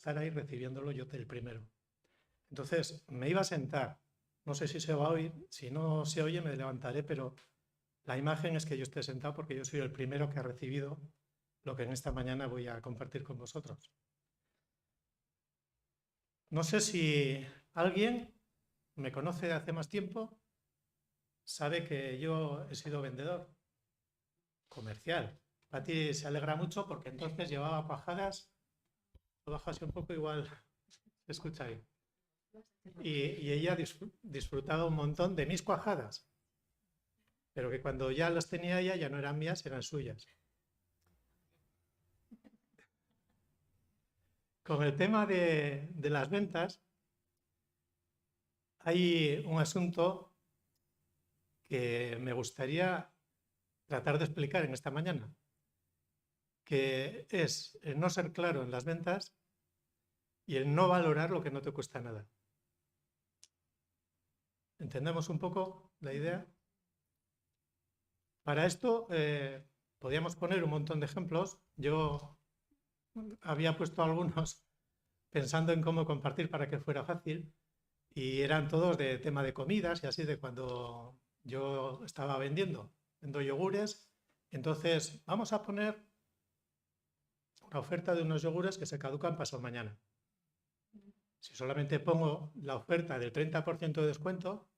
estar ahí recibiéndolo yo el primero. Entonces me iba a sentar, no sé si se va a oír, si no se oye me levantaré, pero la imagen es que yo esté sentado porque yo soy el primero que ha recibido lo que en esta mañana voy a compartir con vosotros. No sé si alguien me conoce de hace más tiempo, sabe que yo he sido vendedor comercial. Pati se alegra mucho porque entonces llevaba cuajadas, lo bajo así un poco igual, se escucha ahí. Y ella disfrutaba un montón de mis cuajadas, pero que cuando ya las tenía ella ya no eran mías, eran suyas. Con el tema de las ventas, hay un asunto que me gustaría tratar de explicar en esta mañana, que es el no ser claro en las ventas y el no valorar lo que no te cuesta nada. ¿Entendemos un poco la idea? Para esto podríamos poner un montón de ejemplos. Yo había puesto algunos pensando en cómo compartir para que fuera fácil y eran todos de tema de comidas y así de cuando yo estaba vendiendo. Vendo yogures, entonces vamos a poner una oferta de unos yogures que se caducan pasado mañana. Si solamente pongo la oferta del 30% de descuento,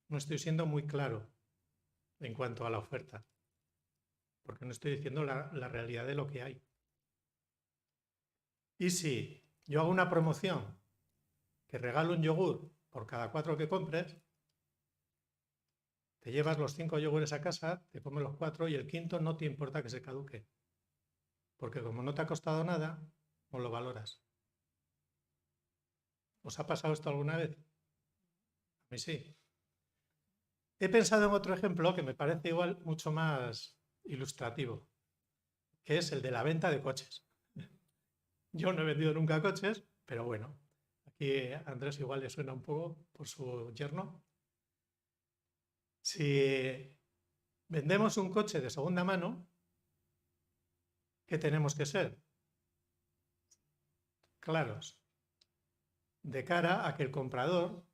no estoy siendo muy claro en cuanto a la oferta, porque no estoy diciendo la realidad de lo que hay. Y si yo hago una promoción que regalo un yogur por cada 4 que compres, te llevas los 5 yogures a casa, te comes los 4 y el quinto no te importa que se caduque, porque como no te ha costado nada, no lo valoras. ¿Os ha pasado esto alguna vez? A mí sí. He pensado en otro ejemplo que me parece igual mucho más ilustrativo, que es el de la venta de coches. Yo no he vendido nunca coches, pero bueno, aquí a Andrés igual le suena un poco por su yerno. Si vendemos un coche de segunda mano, ¿qué tenemos que ser? Claros, de cara a que el comprador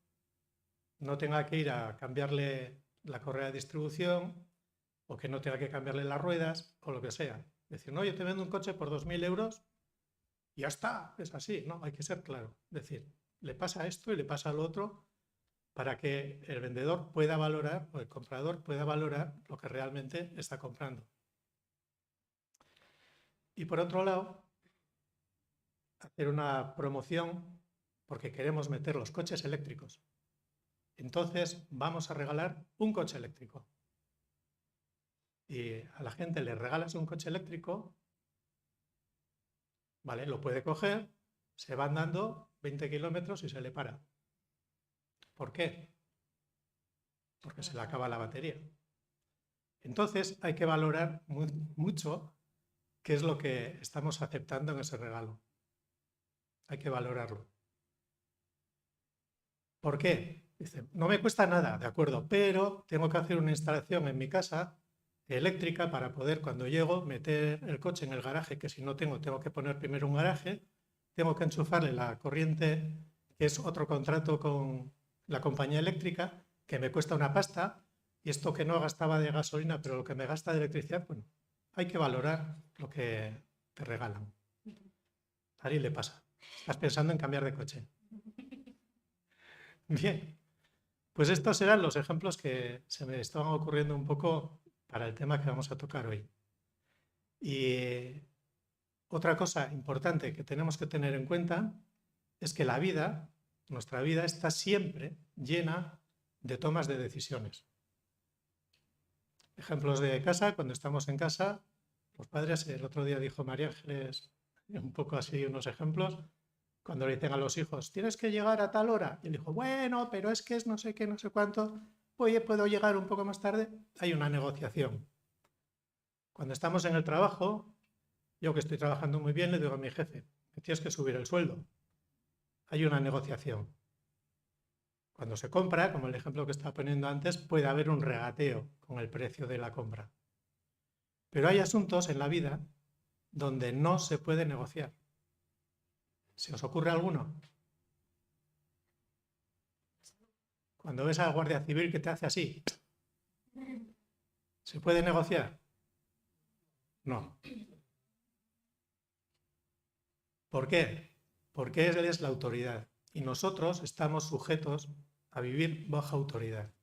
no tenga que ir a cambiarle la correa de distribución o que no tenga que cambiarle las ruedas o lo que sea. Decir, no, yo te vendo un coche por 2.000 euros y ya está, es así, ¿no? Hay que ser claro. Es decir, le pasa esto y le pasa lo otro para que el vendedor pueda valorar o el comprador pueda valorar lo que realmente está comprando. Y por otro lado, hacer una promoción porque queremos meter los coches eléctricos. Entonces vamos a regalar un coche eléctrico. Y a la gente le regalas un coche eléctrico, ¿vale? Lo puede coger, se va andando 20 kilómetros y se le para. ¿Por qué? Porque se le acaba la batería. Entonces hay que valorar mucho qué es lo que estamos aceptando en ese regalo. Hay que valorarlo. ¿Por qué? Dice, no me cuesta nada, de acuerdo, pero tengo que hacer una instalación en mi casa eléctrica para poder, cuando llego, meter el coche en el garaje, que si no tengo que poner primero un garaje, tengo que enchufarle la corriente, que es otro contrato con la compañía eléctrica, que me cuesta una pasta, y esto que no gastaba de gasolina, pero lo que me gasta de electricidad, bueno, hay que valorar lo que te regalan. A Ari le pasa. Estás pensando en cambiar de coche. Bien, pues estos eran los ejemplos que se me estaban ocurriendo un poco para el tema que vamos a tocar hoy. Y otra cosa importante que tenemos que tener en cuenta es que la vida, nuestra vida, está siempre llena de tomas de decisiones. Ejemplos de casa, cuando estamos en casa, los padres, el otro día dijo María Ángeles, un poco así unos ejemplos, cuando le dicen a los hijos, tienes que llegar a tal hora, y el hijo, bueno, pero es que es no sé qué, no sé cuánto, oye, ¿puedo llegar un poco más tarde? Hay una negociación. Cuando estamos en el trabajo, yo que estoy trabajando muy bien, le digo a mi jefe, que tienes que subir el sueldo. Hay una negociación. Cuando se compra, como el ejemplo que estaba poniendo antes, puede haber un regateo con el precio de la compra. Pero hay asuntos en la vida donde no se puede negociar. ¿Se os ocurre alguno? Cuando ves al guardia civil que te hace así, ¿se puede negociar? No. ¿Por qué? Porque él es la autoridad y nosotros estamos sujetos a vivir bajo autoridad.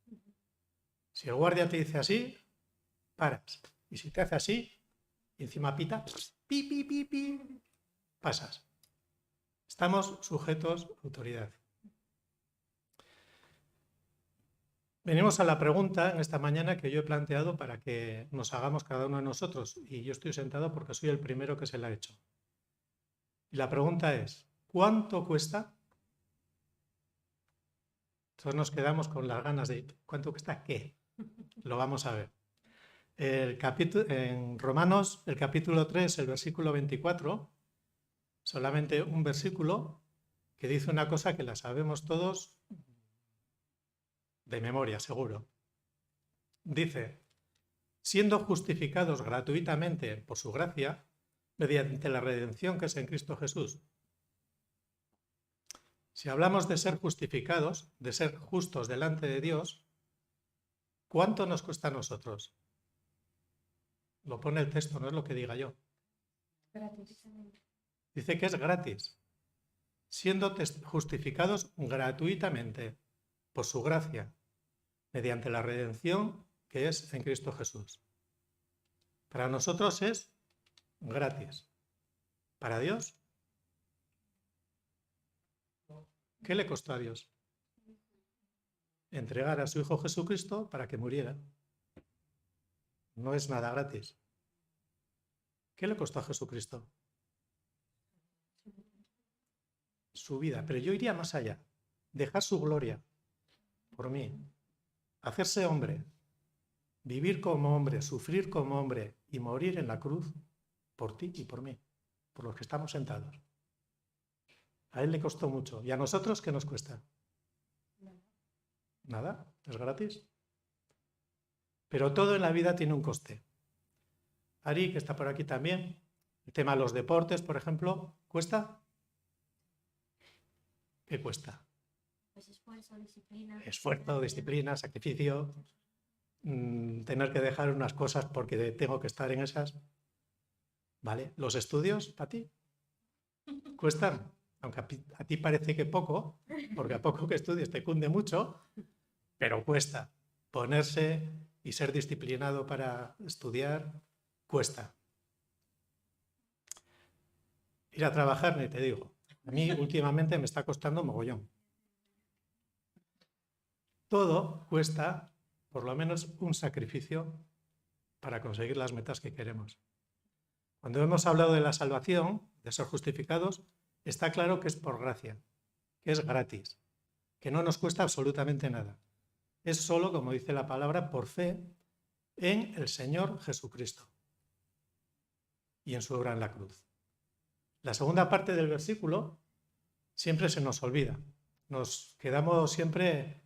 Si el guardia te dice así, paras. Y si te hace así, y encima pita, pi, pi, pi, pi, pasas. Estamos sujetos a autoridad. Venimos a la pregunta en esta mañana que yo he planteado para que nos hagamos cada uno de nosotros. Y yo estoy sentado porque soy el primero que se la ha hecho. Y la pregunta es, ¿cuánto cuesta? Entonces nos quedamos con las ganas de ¿cuánto cuesta qué? Lo vamos a ver. En Romanos, el capítulo 3, el versículo 24, solamente un versículo que dice una cosa que la sabemos todos de memoria, seguro. Dice, siendo justificados gratuitamente por su gracia, mediante la redención que es en Cristo Jesús. Si hablamos de ser justificados, de ser justos delante de Dios, ¿cuánto nos cuesta a nosotros? Lo pone el texto, no es lo que diga yo. Gratis. Dice que es gratis, siendo justificados gratuitamente por su gracia, mediante la redención que es en Cristo Jesús. Para nosotros es gratis. ¿Para Dios? ¿Qué le costó a Dios? Entregar a su Hijo Jesucristo para que muriera. No es nada gratis. ¿Qué le costó a Jesucristo? Su vida. Pero yo iría más allá. Dejar su gloria por mí. Hacerse hombre. Vivir como hombre, sufrir como hombre y morir en la cruz por ti y por mí. Por los que estamos sentados. A él le costó mucho. ¿Y a nosotros qué nos cuesta? Nada. ¿Es gratis? Pero todo en la vida tiene un coste. Ari, que está por aquí también, el tema de los deportes, por ejemplo, ¿cuesta? ¿Qué cuesta? Pues esfuerzo, disciplina. Esfuerzo, disciplina, sacrificio, tener que dejar unas cosas porque tengo que estar en esas. ¿Vale? ¿Los estudios, para ti? ¿Cuestan? Aunque a ti parece que poco, porque a poco que estudies te cunde mucho, pero cuesta. Ponerse y ser disciplinado para estudiar, cuesta. Ir a trabajar, ni te digo. A mí últimamente me está costando mogollón. Todo cuesta por lo menos un sacrificio para conseguir las metas que queremos. Cuando hemos hablado de la salvación, de ser justificados, está claro que es por gracia, que es gratis, que no nos cuesta absolutamente nada. Es solo, como dice la palabra, por fe en el Señor Jesucristo y en su obra en la cruz. La segunda parte del versículo siempre se nos olvida. Nos quedamos siempre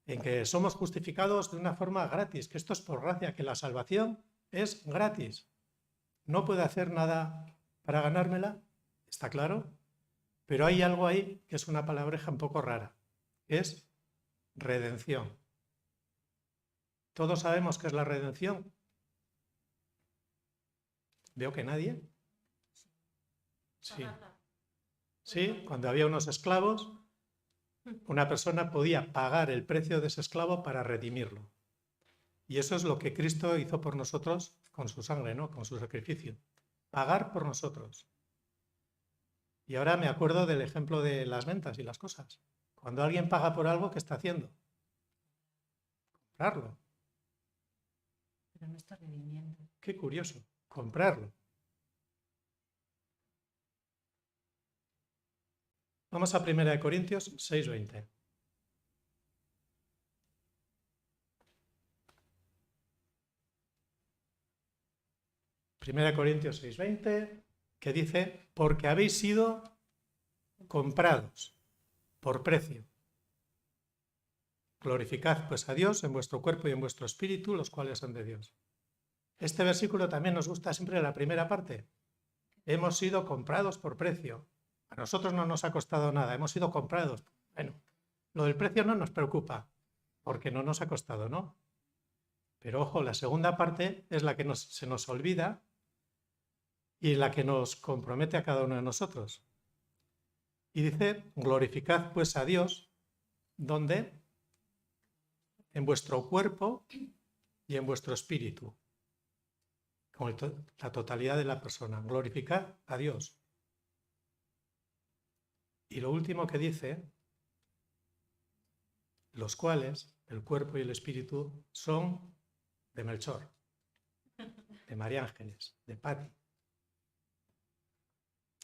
en que somos justificados de una forma gratis, que esto es por gracia, que la salvación es gratis. No puedo hacer nada para ganármela, está claro, pero hay algo ahí que es una palabreja un poco rara, que es redención. ¿Todos sabemos qué es la redención? Veo que nadie. Sí. Sí, cuando había unos esclavos, una persona podía pagar el precio de ese esclavo para redimirlo. Y eso es lo que Cristo hizo por nosotros con su sangre, ¿no? Con su sacrificio. Pagar por nosotros. Y ahora me acuerdo del ejemplo de las ventas y las cosas. Cuando alguien paga por algo, ¿qué está haciendo? Comprarlo. Pero no está redimiendo. Qué curioso. Comprarlo. Vamos a 1 Corintios 6:20. Primera Corintios 6:20, que dice, porque habéis sido comprados por precio. Glorificad pues a Dios en vuestro cuerpo y en vuestro espíritu, los cuales son de Dios. Este versículo también nos gusta siempre la primera parte. Hemos sido comprados por precio. A nosotros no nos ha costado nada, hemos sido comprados. Bueno, lo del precio no nos preocupa, porque no nos ha costado, ¿no? Pero ojo, la segunda parte es la que se nos olvida y la que nos compromete a cada uno de nosotros. Y dice, glorificad pues a Dios, ¿dónde? En vuestro cuerpo y en vuestro espíritu, con la totalidad de la persona. Glorificad a Dios. Y lo último que dice, los cuales, el cuerpo y el espíritu, son de Melchor, de María Ángeles, de Pati.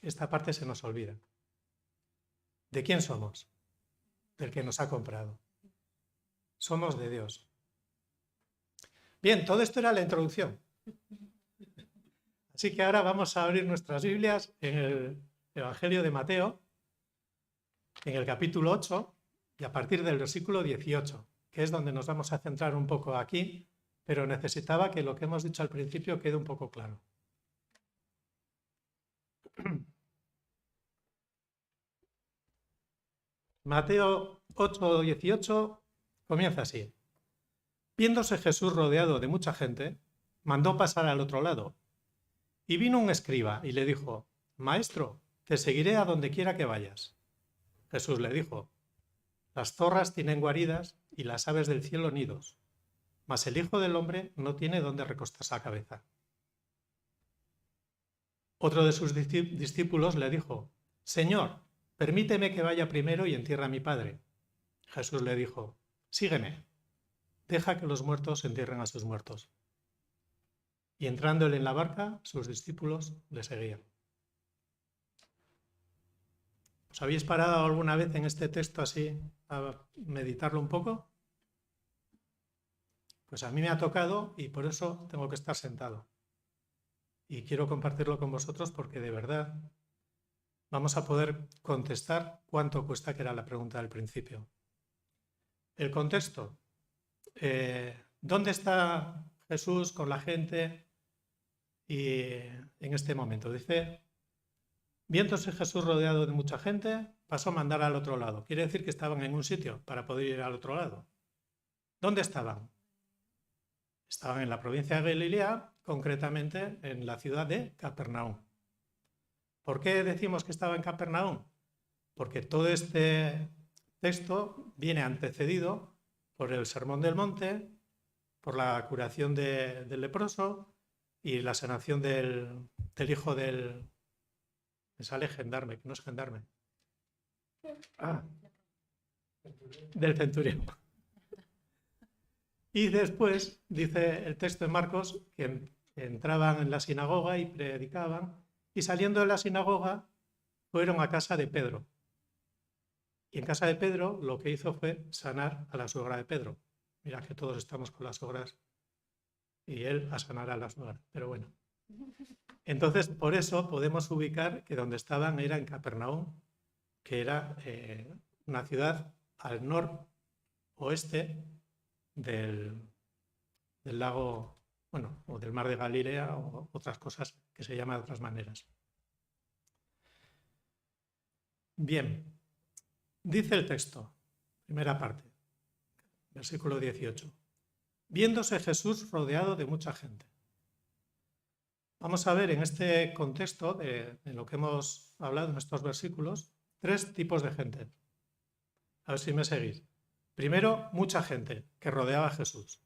Esta parte se nos olvida. ¿De quién somos? Del que nos ha comprado. Somos de Dios. Bien, todo esto era la introducción. Así que ahora vamos a abrir nuestras Biblias en el Evangelio de Mateo, en el capítulo 8, y a partir del versículo 18, que es donde nos vamos a centrar un poco aquí, pero necesitaba que lo que hemos dicho al principio quede un poco claro. Mateo 8, 18 comienza así. Viéndose Jesús rodeado de mucha gente, mandó pasar al otro lado. Y vino un escriba y le dijo, Maestro, te seguiré a donde quiera que vayas. Jesús le dijo, las zorras tienen guaridas y las aves del cielo nidos, mas el Hijo del Hombre no tiene dónde recostarse la cabeza. Otro de sus discípulos le dijo, Señor, permíteme que vaya primero y entierre a mi padre. Jesús le dijo, sígueme, deja que los muertos entierren a sus muertos. Y entrando él en la barca, sus discípulos le seguían. ¿Os habéis parado alguna vez en este texto así a meditarlo un poco? Pues a mí me ha tocado y por eso tengo que estar sentado. Y quiero compartirlo con vosotros porque de verdad vamos a poder contestar cuánto cuesta, que era la pregunta del principio. El contexto. ¿Dónde está Jesús con la gente y en este momento? Dice, viéndose Jesús rodeado de mucha gente, pasó a mandar al otro lado. Quiere decir que estaban en un sitio para poder ir al otro lado. ¿Dónde estaban? Estaban en la provincia de Galilea, concretamente en la ciudad de Capernaum. ¿Por qué decimos que estaba en Capernaum? Porque todo este texto viene antecedido por el Sermón del Monte, por la curación del leproso y la sanación del hijo del... Me sale gendarme, que no es gendarme. Del centurión. Y después dice el texto de Marcos que entraban en la sinagoga y predicaban, y saliendo de la sinagoga fueron a casa de Pedro. Y en casa de Pedro lo que hizo fue sanar a la suegra de Pedro. Mira que todos estamos con las suegras y él a sanar a la suegra, pero bueno. Entonces, por eso podemos ubicar que donde estaban era en Capernaum, que era una ciudad al noroeste del lago, bueno, o del mar de Galilea o otras cosas que se llaman de otras maneras. Bien, dice el texto, primera parte, versículo 18. Viéndose Jesús rodeado de mucha gente. Vamos a ver en este contexto de lo que hemos hablado en estos versículos, tres tipos de gente. A ver si me seguís. Primero, mucha gente que rodeaba a Jesús.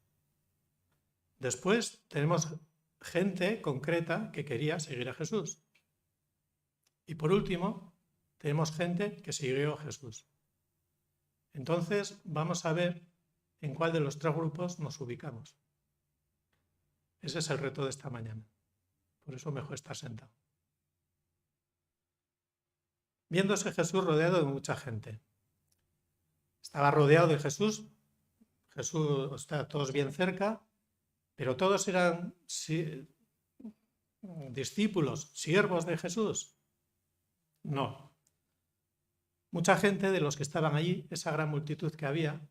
Después tenemos gente concreta que quería seguir a Jesús. Y por último, tenemos gente que siguió a Jesús. Entonces, vamos a ver en cuál de los tres grupos nos ubicamos. Ese es el reto de esta mañana. Por eso mejor estar sentado. Viéndose Jesús rodeado de mucha gente. Estaba rodeado de Jesús. Jesús está todos bien cerca, pero todos eran discípulos, siervos de Jesús. No. Mucha gente de los que estaban allí, esa gran multitud que había,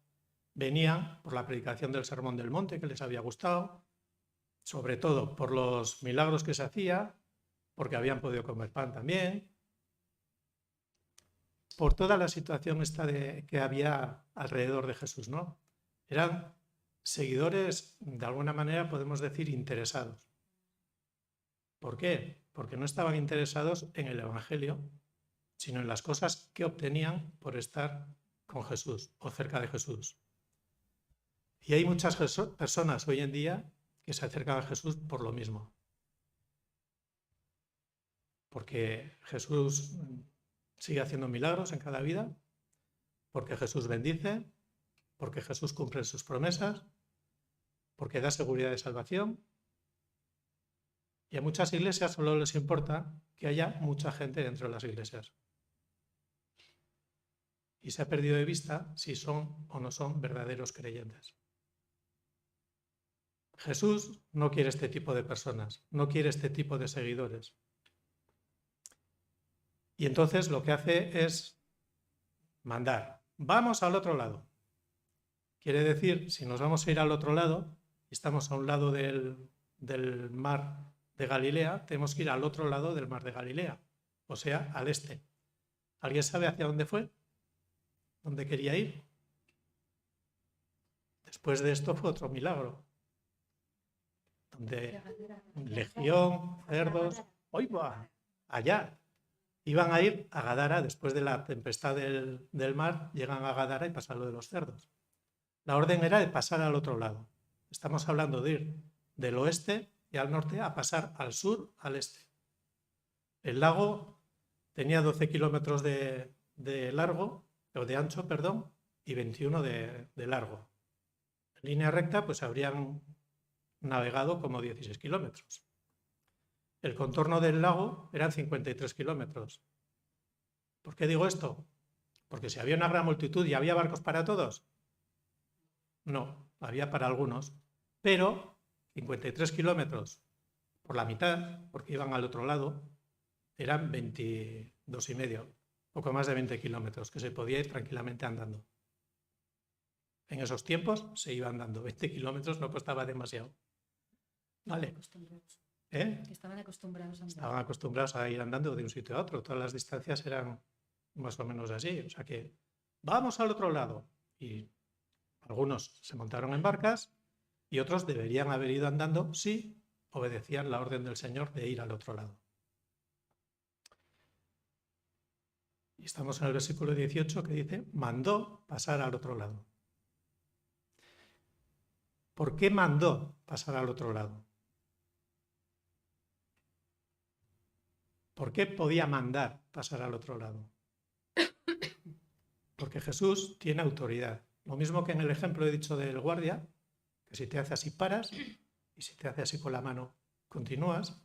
venían por la predicación del Sermón del Monte, que les había gustado, sobre todo por los milagros que se hacía, porque habían podido comer pan también. por toda la situación esta que había alrededor de Jesús, ¿no? Eran seguidores, de alguna manera podemos decir, interesados. ¿Por qué? Porque no estaban interesados en el Evangelio, sino en las cosas que obtenían por estar con Jesús o cerca de Jesús. Y hay muchas personas hoy en día que se acercan a Jesús por lo mismo. Porque Jesús sigue haciendo milagros en cada vida, porque Jesús bendice, porque Jesús cumple sus promesas, porque da seguridad de salvación. Y a muchas iglesias solo les importa que haya mucha gente dentro de las iglesias. Y se ha perdido de vista si son o no son verdaderos creyentes. Jesús no quiere este tipo de personas, no quiere este tipo de seguidores. Y entonces lo que hace es mandar. Vamos al otro lado. Quiere decir, si nos vamos a ir al otro lado, y estamos a un lado del mar de Galilea, tenemos que ir al otro lado del mar de Galilea, o sea, al este. ¿Alguien sabe hacia dónde fue? ¿Dónde quería ir? Después de esto fue otro milagro, donde legión, cerdos, ¡oiga! Allá. Iban a ir a Gadara, después de la tempestad del mar, llegan a Gadara y pasan lo de los cerdos. La orden era de pasar al otro lado. Estamos hablando de ir del oeste y al norte a pasar al sur, al este. El lago tenía 12 kilómetros de largo, o de ancho, perdón, y 21 de largo. En línea recta, pues habrían navegado como 16 kilómetros. El contorno del lago eran 53 kilómetros. ¿Por qué digo esto? Porque si había una gran multitud y había barcos para todos, no, había para algunos, pero 53 kilómetros por la mitad, porque iban al otro lado, eran 22 y medio, poco más de 20 kilómetros, que se podía ir tranquilamente andando. En esos tiempos se iba andando, 20 kilómetros no costaba demasiado. Vale. Estaban acostumbrados a andar. Estaban acostumbrados a ir andando de un sitio a otro, todas las distancias eran más o menos así, o sea que vamos al otro lado. Y algunos se montaron en barcas y otros deberían haber ido andando si obedecían la orden del Señor de ir al otro lado. Y estamos en el versículo 18 que dice, mandó pasar al otro lado. ¿Por qué mandó pasar al otro lado? ¿Por qué podía mandar pasar al otro lado? Porque Jesús tiene autoridad. Lo mismo que en el ejemplo he dicho del guardia, que si te hace así paras y si te hace así con la mano continúas.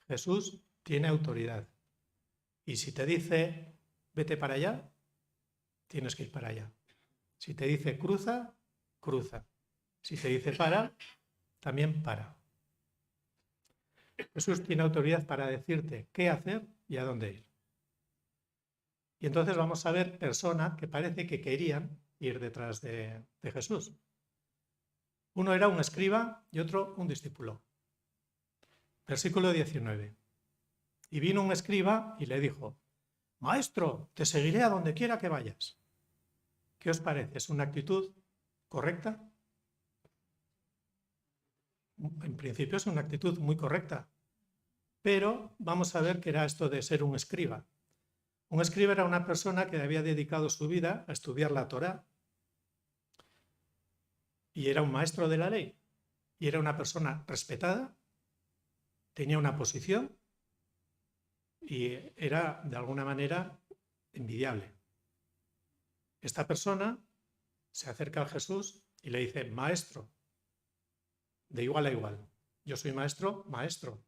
Jesús tiene autoridad. Y si te dice vete para allá, tienes que ir para allá. Si te dice cruza, cruza. Si te dice para, también para. Jesús tiene autoridad para decirte qué hacer y a dónde ir. Y entonces vamos a ver personas que parece que querían ir detrás de Jesús. Uno era un escriba y otro un discípulo. Versículo 19. Y vino un escriba y le dijo, Maestro, te seguiré a donde quiera que vayas. ¿Qué os parece? ¿Es una actitud correcta? En principio es una actitud muy correcta, pero vamos a ver qué era esto de ser un escriba. Un escriba era una persona que había dedicado su vida a estudiar la Torá y era un maestro de la ley y era una persona respetada, tenía una posición y era de alguna manera envidiable. Esta persona se acerca a Jesús y le dice, Maestro, de igual a igual. Yo soy maestro, maestro.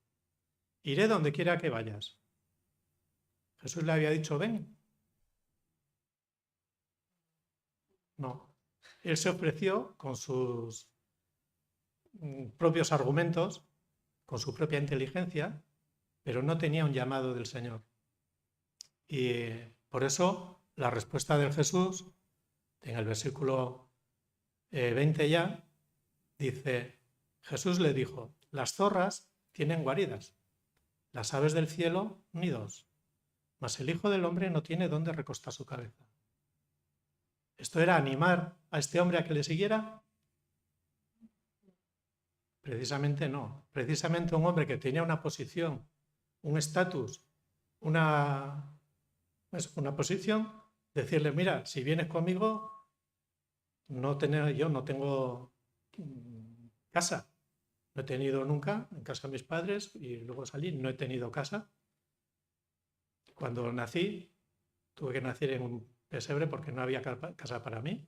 Iré donde quiera que vayas. Jesús le había dicho, ven. No. Él se ofreció con sus propios argumentos, con su propia inteligencia, pero no tenía un llamado del Señor. Y por eso la respuesta de Jesús, en el versículo 20 ya, dice, Jesús le dijo, las zorras tienen guaridas, las aves del cielo nidos, mas el Hijo del Hombre no tiene dónde recostar su cabeza. ¿Esto era animar a este hombre a que le siguiera? Precisamente no. Precisamente un hombre que tenía una posición, un estatus, una posición, decirle, mira, si vienes conmigo, yo no tengo casa. No he tenido nunca en casa de mis padres y luego salí, no he tenido casa. Cuando nací, tuve que nacer en un pesebre porque no había casa para mí.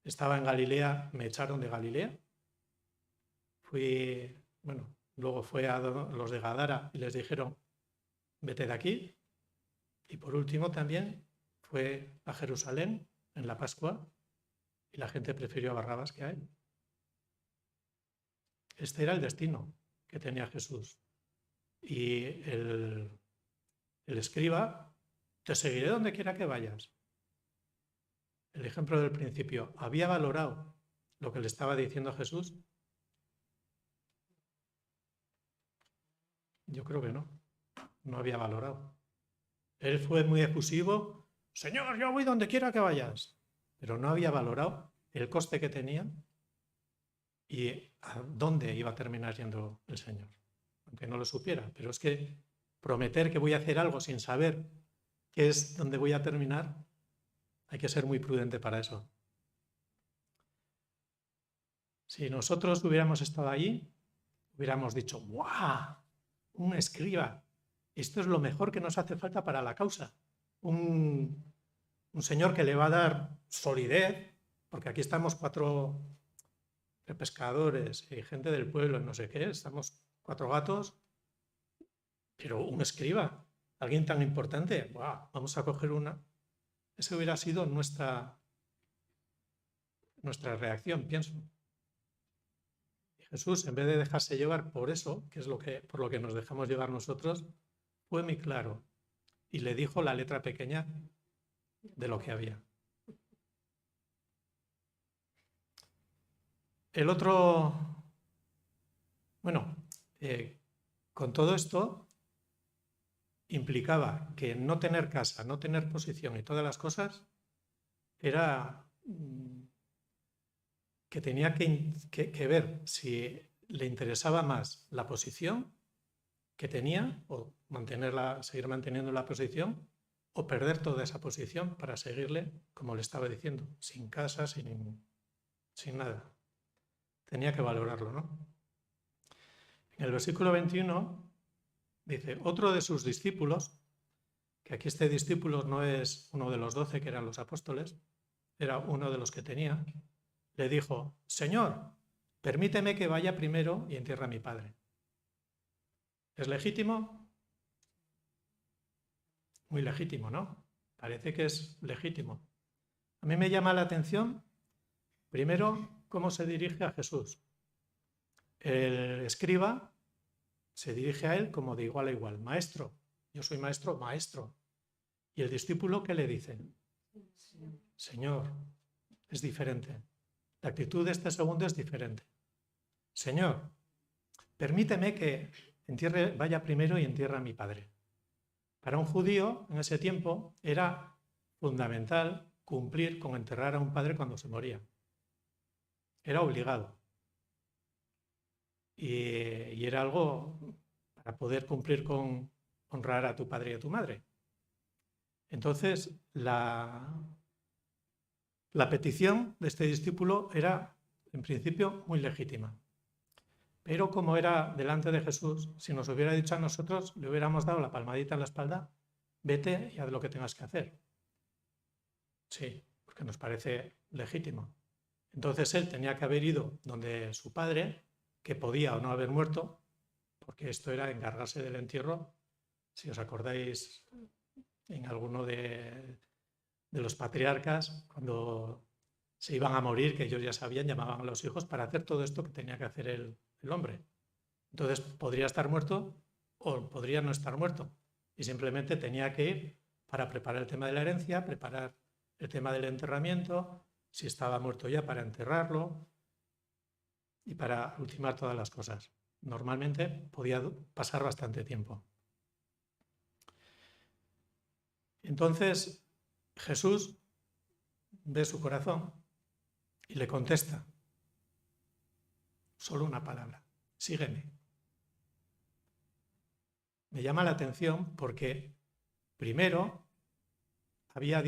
Estaba en Galilea, me echaron de Galilea. Luego fue a los de Gadara y les dijeron, vete de aquí. Y por último también fue a Jerusalén en la Pascua y la gente prefirió a Barrabás que a él. Este era el destino que tenía Jesús. Y el escriba, te seguiré donde quiera que vayas. El ejemplo del principio, ¿había valorado lo que le estaba diciendo Jesús? Yo creo que no. No había valorado. Él fue muy efusivo. Señor, yo voy donde quiera que vayas. Pero no había valorado el coste que tenía y a dónde iba a terminar yendo el Señor. Aunque no lo supiera. Pero es que prometer que voy a hacer algo sin saber qué es donde voy a terminar, hay que ser muy prudente para eso. Si nosotros hubiéramos estado allí, hubiéramos dicho, ¡guau! Un escriba. Esto es lo mejor que nos hace falta para la causa. Un señor que le va a dar solidez, porque aquí estamos 4 pescadores y gente del pueblo, no sé qué, estamos 4 gatos, pero un escriba, alguien tan importante, ¡guau! Vamos a coger una. Esa hubiera sido nuestra reacción, pienso. Y Jesús, en vez de dejarse llevar por eso, que es por lo que nos dejamos llevar nosotros, fue muy claro y le dijo la letra pequeña de lo que había. El otro, con todo esto implicaba que no tener casa, no tener posición y todas las cosas era que tenía que ver si le interesaba más la posición que tenía o seguir manteniendo la posición o perder toda esa posición para seguirle, como le estaba diciendo, sin casa, sin nada. Tenía que valorarlo, ¿no? En el versículo 21 dice, otro de sus discípulos, que aquí este discípulo no es uno de los 12 que eran los apóstoles, era uno de los que tenía, le dijo, Señor, permíteme que vaya primero y entierre a mi padre. ¿Es legítimo? Muy legítimo, ¿no? Parece que es legítimo. A mí me llama la atención, primero, cómo se dirige a Jesús. El escriba se dirige a él como de igual a igual. Maestro, yo soy maestro, maestro. Y el discípulo, ¿qué le dice? Señor, es diferente. La actitud de este segundo es diferente. Señor, permíteme que vaya primero y entierre a mi padre. Para un judío, en ese tiempo, era fundamental cumplir con enterrar a un padre cuando se moría. Era obligado. Y era algo para poder cumplir con honrar a tu padre y a tu madre. Entonces, la petición de este discípulo era, en principio, muy legítima. Pero como era delante de Jesús, si nos hubiera dicho a nosotros, le hubiéramos dado la palmadita en la espalda, vete y haz lo que tengas que hacer. Sí, porque nos parece legítimo. Entonces él tenía que haber ido donde su padre, que podía o no haber muerto, porque esto era encargarse del entierro. Si os acordáis, en alguno de los patriarcas, cuando se iban a morir, que ellos ya sabían, llamaban a los hijos para hacer todo esto que tenía que hacer el hombre. Entonces podría estar muerto o podría no estar muerto. Y simplemente tenía que ir para preparar el tema de la herencia, preparar el tema del enterramiento, si estaba muerto ya para enterrarlo y para ultimar todas las cosas. Normalmente podía pasar bastante tiempo. Entonces Jesús ve su corazón y le contesta. Solo una palabra: sígueme. Me llama la atención porque primero había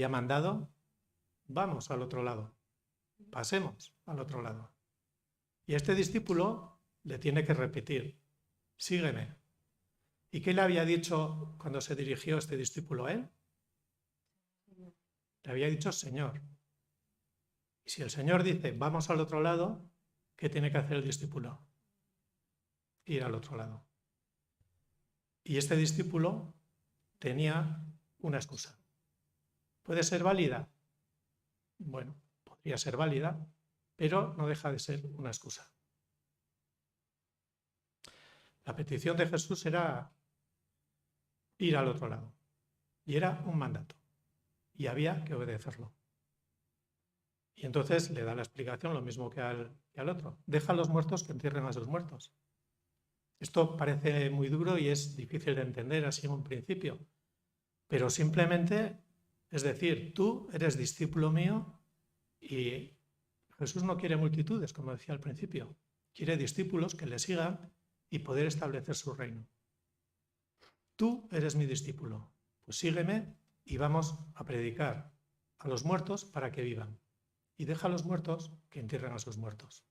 mandado, vamos al otro lado, pasemos al otro lado. Y a este discípulo le tiene que repetir: sígueme. ¿Y qué le había dicho cuando se dirigió este discípulo a él? Le había dicho Señor. Y si el Señor dice vamos al otro lado, ¿qué tiene que hacer el discípulo? Ir al otro lado. Y este discípulo tenía una excusa. ¿Puede ser válida? Bueno, podría ser válida, pero no deja de ser una excusa. La petición de Jesús era ir al otro lado. Y era un mandato. Y había que obedecerlo. Y entonces le da la explicación lo mismo que al otro. Deja a los muertos que entierren a sus muertos. Esto parece muy duro y es difícil de entender así en un principio. Pero simplemente, es decir, tú eres discípulo mío y Jesús no quiere multitudes, como decía al principio. Quiere discípulos que le sigan y poder establecer su reino. Tú eres mi discípulo, pues sígueme y vamos a predicar a los muertos para que vivan. Y deja a los muertos que entierren a sus muertos.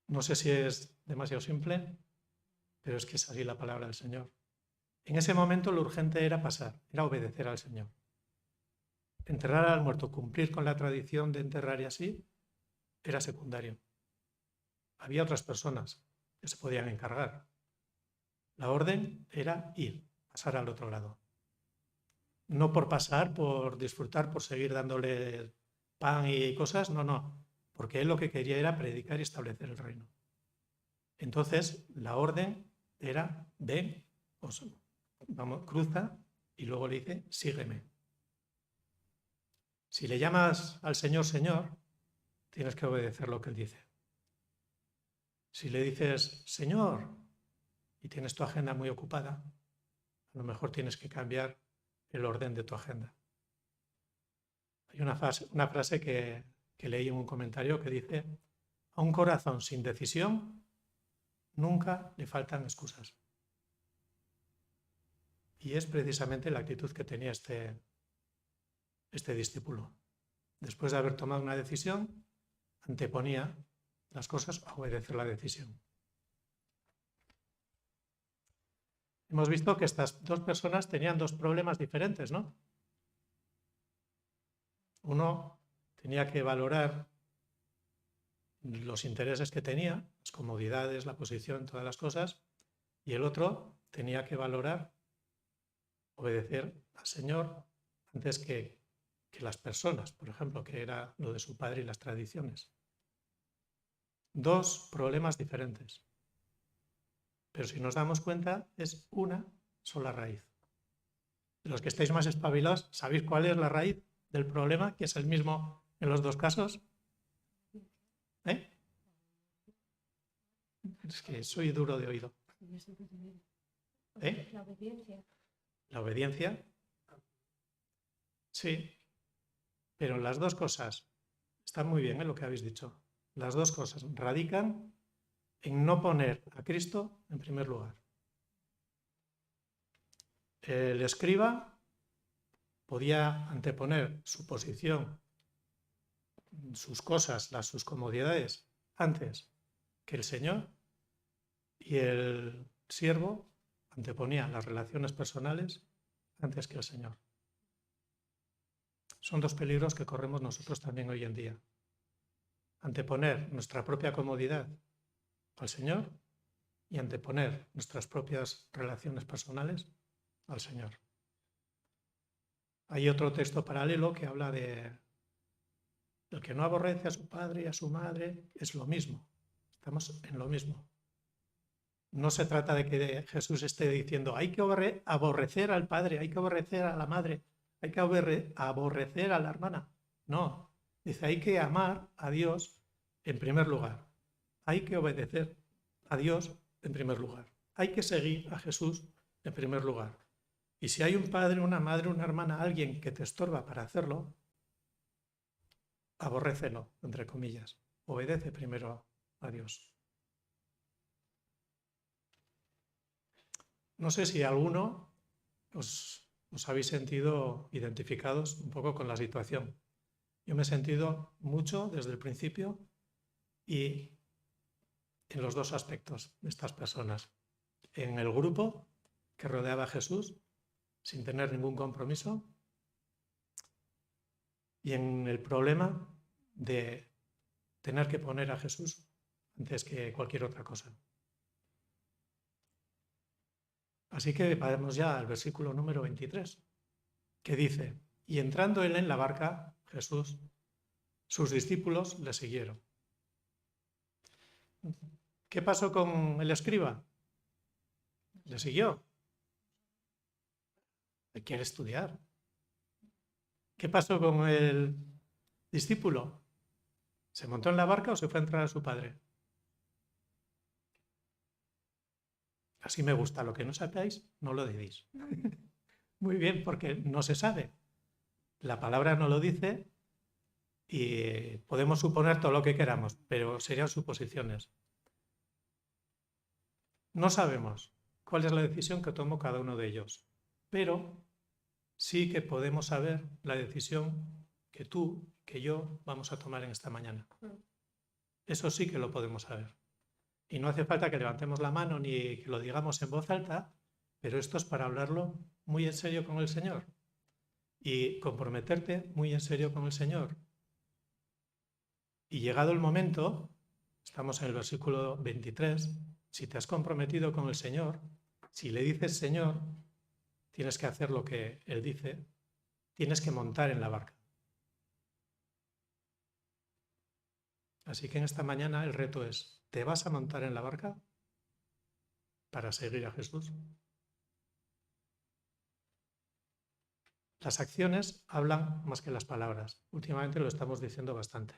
No sé si es demasiado simple, pero es que es así la palabra del Señor. En ese momento lo urgente era pasar, era obedecer al Señor. Enterrar al muerto, cumplir con la tradición de enterrar y así, era secundario. Había otras personas que se podían encargar. La orden era ir, pasar al otro lado. No por pasar, por disfrutar, por seguir dándole pan y cosas, no. Porque él lo que quería era predicar y establecer el reino. Entonces, la orden era, ven, vamos, cruza, y luego le dice, sígueme. Si le llamas al Señor, Señor, tienes que obedecer lo que él dice. Si le dices, Señor, y tienes tu agenda muy ocupada, a lo mejor tienes que cambiar el orden de tu agenda. Hay una frase que leí en un comentario que dice: a un corazón sin decisión nunca le faltan excusas. Y es precisamente la actitud que tenía este discípulo. Después de haber tomado una decisión, anteponía las cosas a obedecer la decisión. Hemos visto que estas dos personas tenían dos problemas diferentes, ¿no? Uno tenía que valorar los intereses que tenía, las comodidades, la posición, todas las cosas, y el otro tenía que valorar obedecer al Señor antes que las personas, por ejemplo, que era lo de su padre y las tradiciones. Dos problemas diferentes. Pero si nos damos cuenta, es una sola raíz. Los que estáis más espabilados, ¿sabéis cuál es la raíz del problema, que es el mismo en los dos casos? Es que soy duro de oído. La obediencia. ¿La obediencia? Sí. Pero las dos cosas, está muy bien lo que habéis dicho, las dos cosas radican en no poner a Cristo en primer lugar. El escriba podía anteponer su posición, sus cosas, sus comodidades, antes que el Señor, y el siervo anteponía las relaciones personales antes que el Señor. Son dos peligros que corremos nosotros también hoy en día. Anteponer nuestra propia comodidad al Señor y anteponer nuestras propias relaciones personales al Señor. Hay otro texto paralelo que habla de el que no aborrece a su padre y a su madre es lo mismo. Estamos en lo mismo. No se trata de que Jesús esté diciendo hay que aborrecer al padre, hay que aborrecer a la madre, hay que aborrecer a la hermana. No, dice hay que amar a Dios en primer lugar. Hay que obedecer a Dios en primer lugar. hay que seguir a Jesús en primer lugar. Y si hay un padre, una madre, una hermana, alguien que te estorba para hacerlo, aborrécelo, entre comillas. Obedece primero a Dios. No sé si alguno os habéis sentido identificados un poco con la situación. Yo me he sentido mucho desde el principio y en los dos aspectos de estas personas. En el grupo que rodeaba a Jesús sin tener ningún compromiso y en el problema de tener que poner a Jesús antes que cualquier otra cosa. Así que vamos ya al versículo número 23, que dice: y entrando él en la barca, Jesús, sus discípulos le siguieron. ¿Qué pasó con el escriba? Le siguió. Quiere estudiar. ¿Qué pasó con el discípulo? ¿Se montó en la barca o se fue a entrar a su padre? Así me gusta. Lo que no sepáis, no lo digáis. Muy bien, porque no se sabe. La palabra no lo dice y podemos suponer todo lo que queramos, pero serían suposiciones. No sabemos cuál es la decisión que tomó cada uno de ellos, pero sí que podemos saber la decisión que tú, que yo vamos a tomar en esta mañana. Eso sí que lo podemos saber. Y no hace falta que levantemos la mano ni que lo digamos en voz alta, pero esto es para hablarlo muy en serio con el Señor y comprometerte muy en serio con el Señor. Y llegado el momento, estamos en el versículo 23, si te has comprometido con el Señor, si le dices Señor, tienes que hacer lo que Él dice, tienes que montar en la barca. Así que en esta mañana el reto es, ¿te vas a montar en la barca para seguir a Jesús? Las acciones hablan más que las palabras. Últimamente lo estamos diciendo bastante.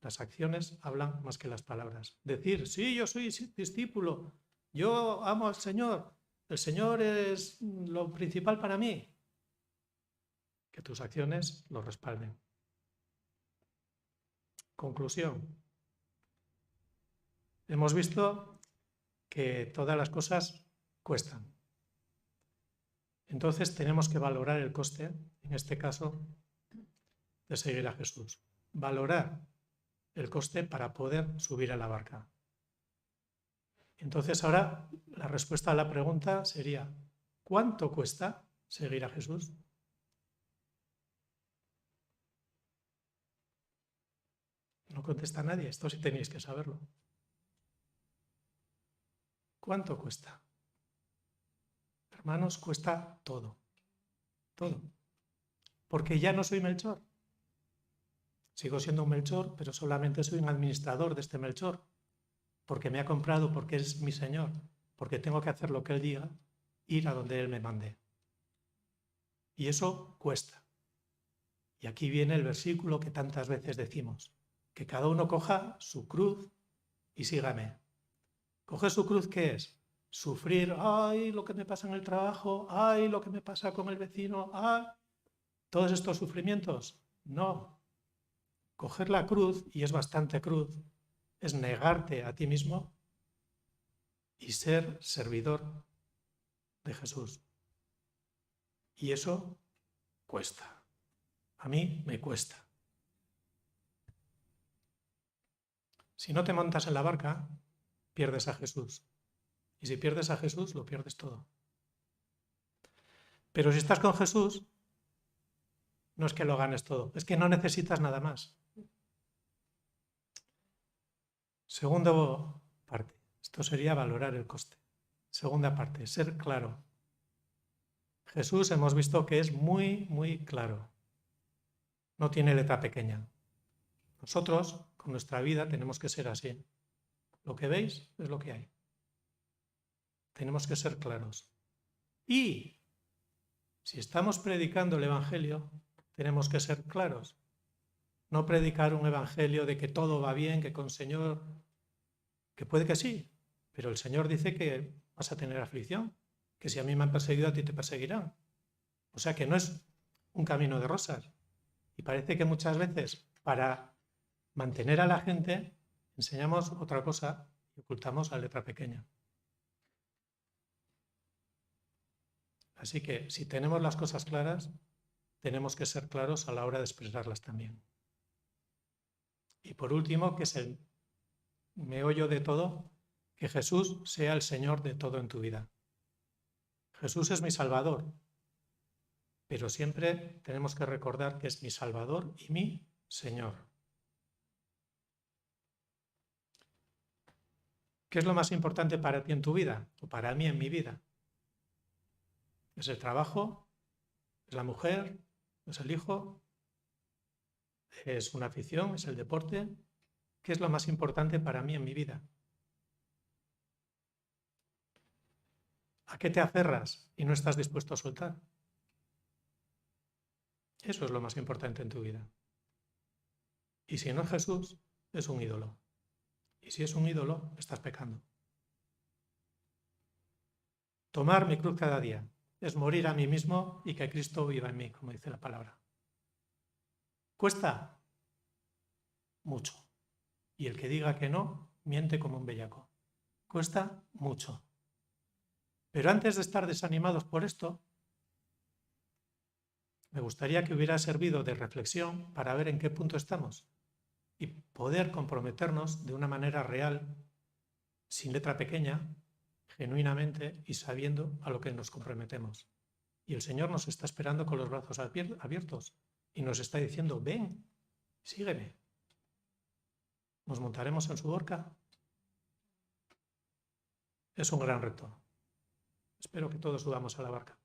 Las acciones hablan más que las palabras. Decir, sí, yo soy discípulo, yo amo al Señor, el Señor es lo principal para mí. Que tus acciones lo respalden. Conclusión. Hemos visto que todas las cosas cuestan. Entonces tenemos que valorar el coste, en este caso, de seguir a Jesús. Valorar el coste para poder subir a la barca. Entonces ahora la respuesta a la pregunta sería, ¿cuánto cuesta seguir a Jesús? No contesta nadie, esto sí tenéis que saberlo. ¿Cuánto cuesta? Hermanos, cuesta todo. Todo. Porque ya no soy Melchor. Sigo siendo un Melchor, pero solamente soy un administrador de este Melchor. Porque me ha comprado, porque es mi Señor. Porque tengo que hacer lo que Él diga, ir a donde Él me mande. Y eso cuesta. Y aquí viene el versículo que tantas veces decimos. Que cada uno coja su cruz y sígame. ¿Coge su cruz qué es? Sufrir, ay, lo que me pasa en el trabajo, ay, lo que me pasa con el vecino, ay, todos estos sufrimientos. No. Coger la cruz, y es bastante cruz, es negarte a ti mismo y ser servidor de Jesús. Y eso cuesta. A mí me cuesta. Si no te montas en la barca, pierdes a Jesús. Y si pierdes a Jesús, lo pierdes todo. Pero si estás con Jesús, no es que lo ganes todo, es que no necesitas nada más. Segunda parte, esto sería valorar el coste. Segunda parte, ser claro. Jesús hemos visto que es muy, muy claro. No tiene letra pequeña. Nosotros, con nuestra vida, tenemos que ser así. Lo que veis es lo que hay. Tenemos que ser claros. Y si estamos predicando el Evangelio, tenemos que ser claros. No predicar un Evangelio de que todo va bien, que con Señor, que puede que sí, pero el Señor dice que vas a tener aflicción, que si a mí me han perseguido, a ti te perseguirán. O sea que no es un camino de rosas. Y parece que muchas veces para mantener a la gente enseñamos otra cosa y ocultamos la letra pequeña. Así que si tenemos las cosas claras, tenemos que ser claros a la hora de expresarlas también. Y por último, que es el meollo de todo, que Jesús sea el Señor de todo en tu vida. Jesús es mi Salvador, pero siempre tenemos que recordar que es mi Salvador y mi Señor. ¿Qué es lo más importante para ti en tu vida? O para mí en mi vida. ¿Es el trabajo? ¿Es la mujer? ¿Es el hijo? ¿Es una afición? ¿Es el deporte? ¿Qué es lo más importante para mí en mi vida? ¿A qué te aferras y no estás dispuesto a soltar? Eso es lo más importante en tu vida. Y si no es Jesús, es un ídolo. Y si es un ídolo, estás pecando. Tomar mi cruz cada día es morir a mí mismo y que Cristo viva en mí, como dice la palabra. ¿Cuesta? Mucho. Y el que diga que no, miente como un bellaco. Cuesta mucho. Pero antes de estar desanimados por esto, me gustaría que hubiera servido de reflexión para ver en qué punto estamos y poder comprometernos de una manera real, sin letra pequeña, genuinamente y sabiendo a lo que nos comprometemos. Y el Señor nos está esperando con los brazos abiertos y nos está diciendo, ven, sígueme. ¿Nos montaremos en su barca? Es un gran reto. Espero que todos subamos a la barca.